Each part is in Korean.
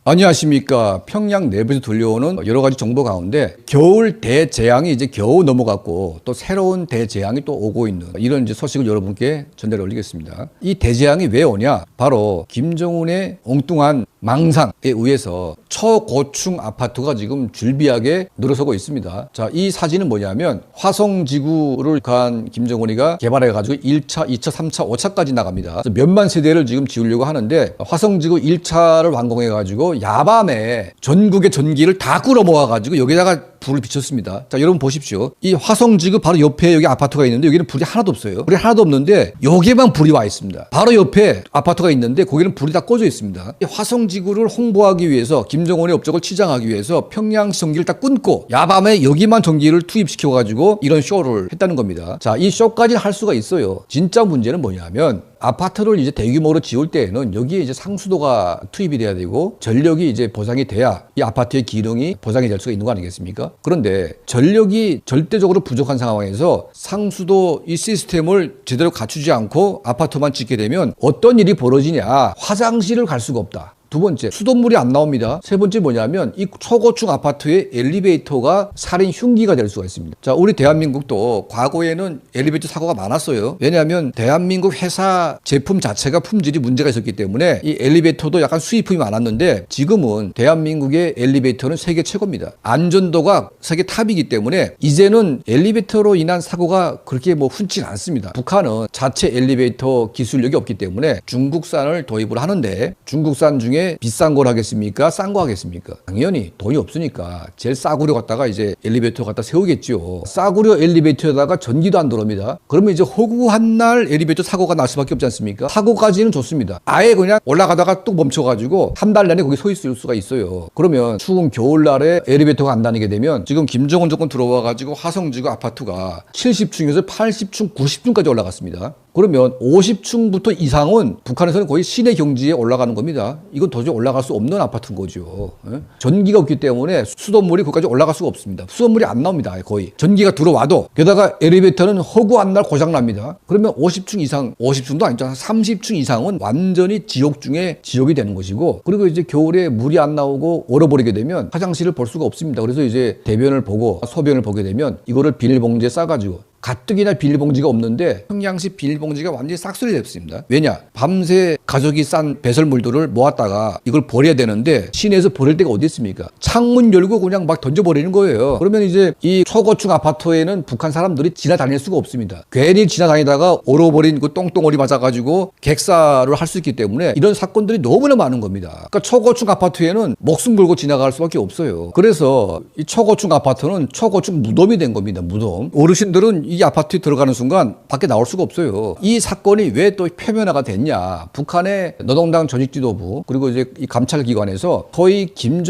안녕하십니까. 평양 내부에서 들려오는 여러 가지 정보 가운데 겨울 대재앙이 이제 겨우 넘어갔고 또 새로운 대재앙이 또 오고 있는 이런 이제 소식을 여러분께 전달해 올리겠습니다. 이 대재앙이 왜 오냐? 바로 김정은의 엉뚱한 망상에 의해서 초고층 아파트가 지금 줄비하게 늘어서고 있습니다. 자, 이 사진은 뭐냐면 화성지구를 간 김정은이가 개발해가지고 1차, 2차, 3차, 5차까지 나갑니다. 몇만 세대를 지금 지으려고 하는데 화성지구 1차를 완공해가지고 야밤에 전국의 전기를 다 끌어 모아가지고 여기다가 불을 비췄습니다. 자, 여러분 보십시오. 이 화성지구 바로 옆에 여기 아파트가 있는데 여기는 불이 하나도 없어요. 불이 하나도 없는데 여기에만 불이 와 있습니다. 바로 옆에 아파트가 있는데 거기는 불이 다 꺼져 있습니다. 이 화성지구를 홍보하기 위해서 김정은의 업적을 치장하기 위해서 평양시 전기를 다 끊고 야밤에 여기만 전기를 투입시켜가지고 이런 쇼를 했다는 겁니다. 자, 이 쇼까지는 할 수가 있어요. 진짜 문제는 뭐냐면 아파트를 이제 대규모로 지을 때에는 여기에 이제 상수도가 투입이 돼야 되고 전력이 이제 보장이 돼야 이 아파트의 기능이 보장이 될 수가 있는 거 아니겠습니까? 그런데 전력이 절대적으로 부족한 상황에서 상수도 이 시스템을 제대로 갖추지 않고 아파트만 짓게 되면 어떤 일이 벌어지냐? 화장실을 갈 수가 없다. 두 번째, 수돗물이 안 나옵니다. 세 번째 뭐냐면 이 초고층 아파트의 엘리베이터가 살인 흉기가 될 수가 있습니다. 자, 우리 대한민국도 과거에는 엘리베이터 사고가 많았어요. 왜냐하면 대한민국 회사 제품 자체가 품질이 문제가 있었기 때문에 이 엘리베이터도 약간 수입품이 많았는데 지금은 대한민국의 엘리베이터는 세계 최고입니다. 안전도가 세계 탑이기 때문에 이제는 엘리베이터로 인한 사고가 그렇게 뭐 흔치 않습니다. 북한은 자체 엘리베이터 기술력이 없기 때문에 중국산을 도입을 하는데 중국산 중에 비싼 걸 하겠습니까? 싼 거 하겠습니까? 당연히 돈이 없으니까 제일 싸구려 갖다가 이제 엘리베이터 갖다 세우겠죠. 싸구려 엘리베이터에다가 전기도 안 들어옵니다. 그러면 이제 허구한 날 엘리베이터 사고가 날 수밖에 없지 않습니까? 사고까지는 좋습니다. 아예 그냥 올라가다가 뚝 멈춰가지고 한 달 내내 거기 서 있을 수가 있어요. 그러면 추운 겨울날에 엘리베이터가 안 다니게 되면 지금 김정은 정권 들어와가지고 화성지구 아파트가 70층에서 80층, 90층까지 올라갔습니다. 그러면 50층부터 이상은 북한에서는 거의 시내 경지에 올라가는 겁니다. 이건 도저히 올라갈 수 없는 아파트인 거죠. 전기가 없기 때문에 수돗물이 거기까지 올라갈 수가 없습니다. 수돗물이 안 나옵니다. 거의. 전기가 들어와도 게다가 엘리베이터는 허구한 날 고장납니다. 그러면 50층 이상, 50층도 아니죠. 30층 이상은 완전히 지옥 중에 지옥이 되는 것이고 그리고 이제 겨울에 물이 안 나오고 얼어버리게 되면 화장실을 볼 수가 없습니다. 그래서 이제 대변을 보고 소변을 보게 되면 이거를 비닐봉지에 싸가지고 가뜩이나 비닐봉지가 없는데 평양시 비닐봉지가 완전히 싹쓸이 됐습니다. 왜냐? 밤새 가족이 싼 배설물들을 모았다가 이걸 버려야 되는데 시내에서 버릴 데가 어디 있습니까? 창문 열고 그냥 막 던져버리는 거예요. 그러면 이제 이 초고층 아파트에는 북한 사람들이 지나다닐 수가 없습니다. 괜히 지나다니다가 얼어버린 그 똥덩어리 맞아가지고 객사를 할 수 있기 때문에 이런 사건들이 너무나 많은 겁니다. 그러니까 초고층 아파트에는 목숨 걸고 지나갈 수밖에 없어요. 그래서 이 초고층 아파트는 초고층 무덤이 된 겁니다. 무덤. 어르신들은 이 아파트에 들어가는 순간 밖에 나올 수가 없어요. 이 사건이 왜 또 표면화가 됐냐? 북한의 노동당 조직지도부 그리고 이제 이 감찰기관에서 거의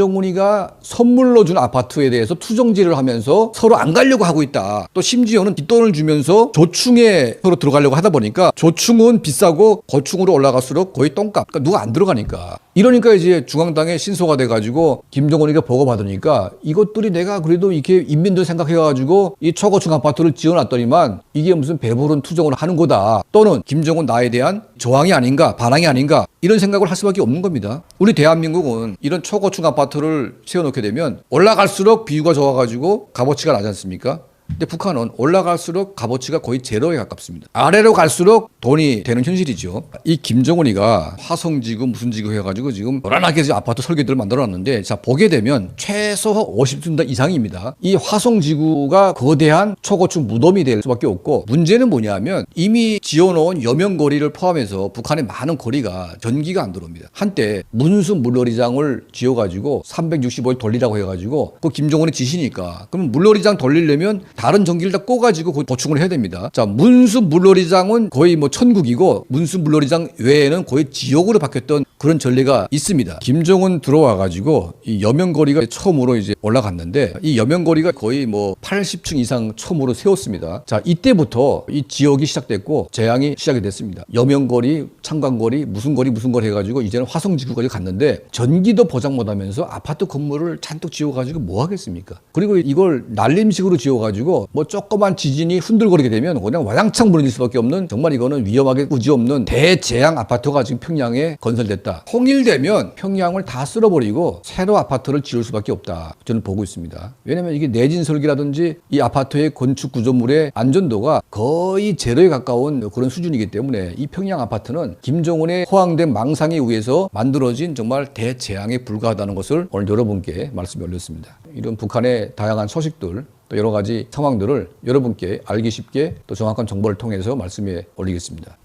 김정은이가 선물로 준 아파트에 대해서 투정지를 하면서 서로 안 가려고 하고 있다. 또 심지어는 뒷돈을 주면서 조층에 서로 들어가려고 하다 보니까 조층은 비싸고 고층으로 올라갈수록 거의 똥값. 그러니까 누가 안 들어가니까. 이러니까 이제 중앙당에 신소가 돼가지고 김정은이가 보고받으니까 이것들이 내가 그래도 이렇게 인민들 생각해가지고 이 초고층 아파트를 지어놨더니만 이게 무슨 배부른 투정을 하는 거다. 또는 김정은 나에 대한 저항이 아닌가 반항이 아닌가 이런 생각을 할 수밖에 없는 겁니다. 우리 대한민국은 이런 초고층 아파트를 세워놓게 되면 올라갈수록 비유가 좋아가지고 값어치가 나지 않습니까? 근데 북한은 올라갈수록 값어치가 거의 제로에 가깝습니다. 아래로 갈수록 돈이 되는 현실이죠. 이 김정은이가 화성지구 무슨 지구 해가지고 지금 요란하게 아파트 설계들을 만들어놨는데 자 보게 되면 최소 50층 이상입니다. 이 화성지구가 거대한 초고층 무덤이 될 수밖에 없고 문제는 뭐냐면 이미 지어놓은 여명거리를 포함해서 북한의 많은 거리가 전기가 안 들어옵니다. 한때 문수 물놀이장을 지어가지고 365일 돌리라고 해가지고 그 김정은이 지시니까 그러면 물놀이장 돌리려면 다른 전기를 다 꺼가지고 보충을 해야 됩니다. 자, 문수 물놀이장은 거의 뭐 천국이고 문수 물놀이장 외에는 거의 지옥으로 바뀌었던 그런 전례가 있습니다. 김정은 들어와가지고 이 여명거리가 처음으로 이제 올라갔는데 이 여명거리가 거의 뭐 80층 이상 처음으로 세웠습니다. 자, 이때부터 이 지옥이 시작됐고 재앙이 시작이 됐습니다. 여명거리, 창간거리, 무슨 거리 해가지고 이제는 화성지구까지 갔는데 전기도 보장 못하면서 아파트 건물을 잔뜩 지어가지고 뭐 하겠습니까? 그리고 이걸 날림식으로 지어가지고 해가지고 뭐 조그만 지진이 흔들거리게 되면 그냥 와장창 무너질 수밖에 없는 정말 이거는 위험하게 우지없는 대재앙 아파트가 지금 평양에 건설됐다. 통일되면 평양을 다 쓸어버리고 새로 아파트를 지을 수밖에 없다. 저는 보고 있습니다. 왜냐하면 이게 내진 설계라든지 이 아파트의 건축 구조물의 안전도가 거의 제로에 가까운 그런 수준이기 때문에 이 평양 아파트는 김정은의 호황된 망상에 의해서 만들어진 정말 대재앙에 불과하다는 것을 오늘 여러분께 말씀을 올렸습니다. 이런 북한의 다양한 소식들 또 여러 가지 상황들을 여러분께 알기 쉽게 또 정확한 정보를 통해서 말씀해 올리겠습니다.